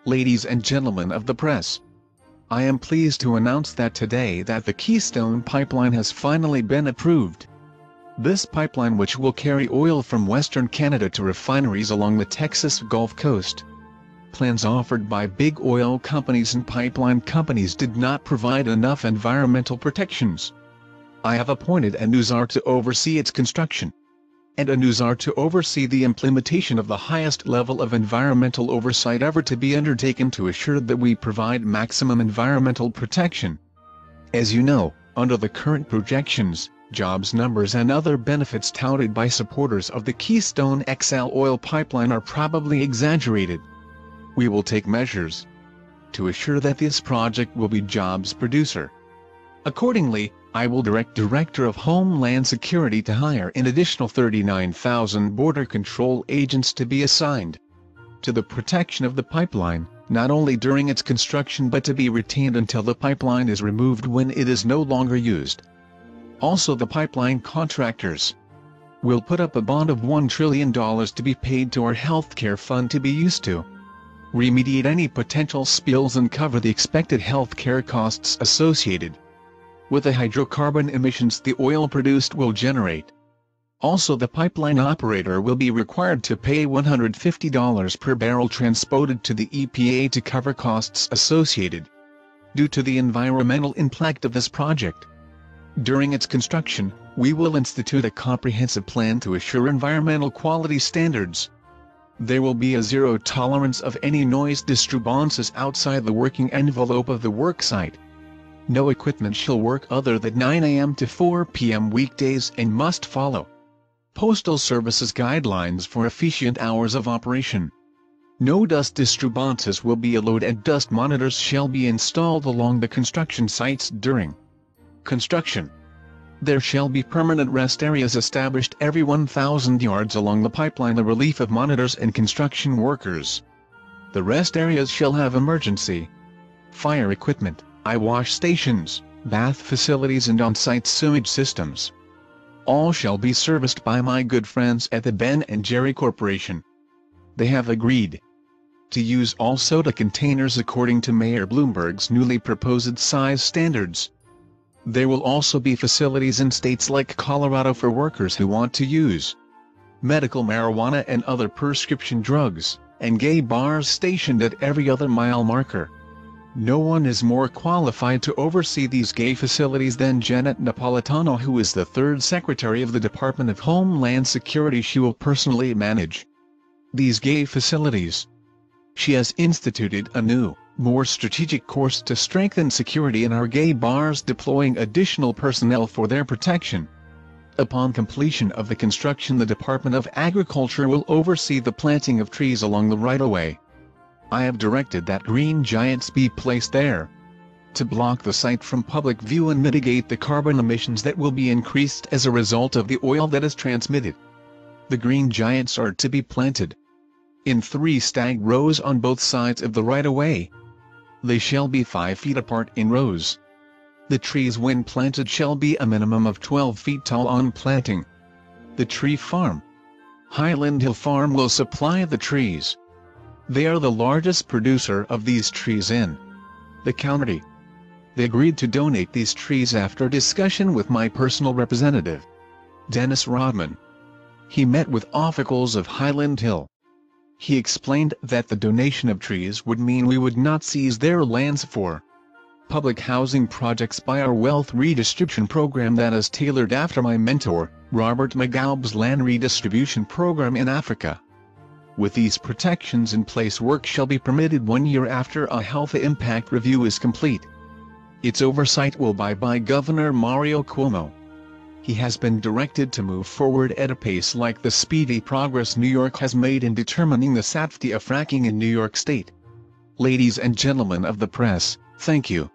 Ladies and gentlemen of the press, I am pleased to announce that today that the Keystone pipeline has finally been approved. This pipeline, which will carry oil from Western Canada to refineries along the Texas Gulf Coast. Plans offered by big oil companies and pipeline companies did not provide enough environmental protections. I have appointed a NUSAR to oversee its construction, and a NUSAR to oversee the implementation of the highest level of environmental oversight ever to be undertaken to assure that we provide maximum environmental protection. As you know, under the current projections, jobs numbers and other benefits touted by supporters of the Keystone XL oil pipeline are probably exaggerated. We will take measures to assure that this project will be jobs producer. Accordingly, I will direct Director of Homeland Security to hire an additional 39,000 Border Control agents to be assigned to the protection of the pipeline, not only during its construction but to be retained until the pipeline is removed when it is no longer used. Also, the pipeline contractors will put up a bond of $1 trillion to be paid to our healthcare fund to be used to remediate any potential spills and cover the expected healthcare costs associated with the hydrocarbon emissions the oil produced will generate. Also, the pipeline operator will be required to pay $150 per barrel transported to the EPA to cover costs associated due to the environmental impact of this project. During its construction, we will institute a comprehensive plan to assure environmental quality standards. There will be a zero tolerance of any noise disturbances outside the working envelope of the worksite. No equipment shall work other than 9 a.m. to 4 p.m. weekdays and must follow Postal Service's guidelines for efficient hours of operation. No dust disturbances will be allowed, and dust monitors shall be installed along the construction sites during construction. There shall be permanent rest areas established every 1,000 yards along the pipeline, the relief of monitors and construction workers. The rest areas shall have emergency fire equipment, eye wash stations, bath facilities and on-site sewage systems. All shall be serviced by my good friends at the Ben & Jerry Corporation. They have agreed to use all soda containers according to Mayor Bloomberg's newly proposed size standards. There will also be facilities in states like Colorado for workers who want to use medical marijuana and other prescription drugs, and gay bars stationed at every other mile marker. No one is more qualified to oversee these gay facilities than Janet Napolitano, who is the third Secretary of the Department of Homeland Security. She will personally manage these gay facilities. She has instituted a new, more strategic course to strengthen security in our gay bars, deploying additional personnel for their protection. Upon completion of the construction, the Department of Agriculture will oversee the planting of trees along the right-of-way. I have directed that green giants be placed there to block the site from public view and mitigate the carbon emissions that will be increased as a result of the oil that is transmitted. The green giants are to be planted in 3 stag rows on both sides of the right-of-way. They shall be 5 feet apart in rows. The trees, when planted, shall be a minimum of 12 feet tall on planting. The tree farm, Highland Hill Farm, will supply the trees. They are the largest producer of these trees in the county. They agreed to donate these trees after discussion with my personal representative, Dennis Rodman. He met with officials of Highland Hill. He explained that the donation of trees would mean we would not seize their lands for public housing projects by our wealth redistribution program that is tailored after my mentor, Robert Mugabe's land redistribution program in Africa. With these protections in place, work shall be permitted 1 year after a health impact review is complete. Its oversight will be by Governor Mario Cuomo. He has been directed to move forward at a pace like the speedy progress New York has made in determining the safety of fracking in New York State. Ladies and gentlemen of the press, thank you.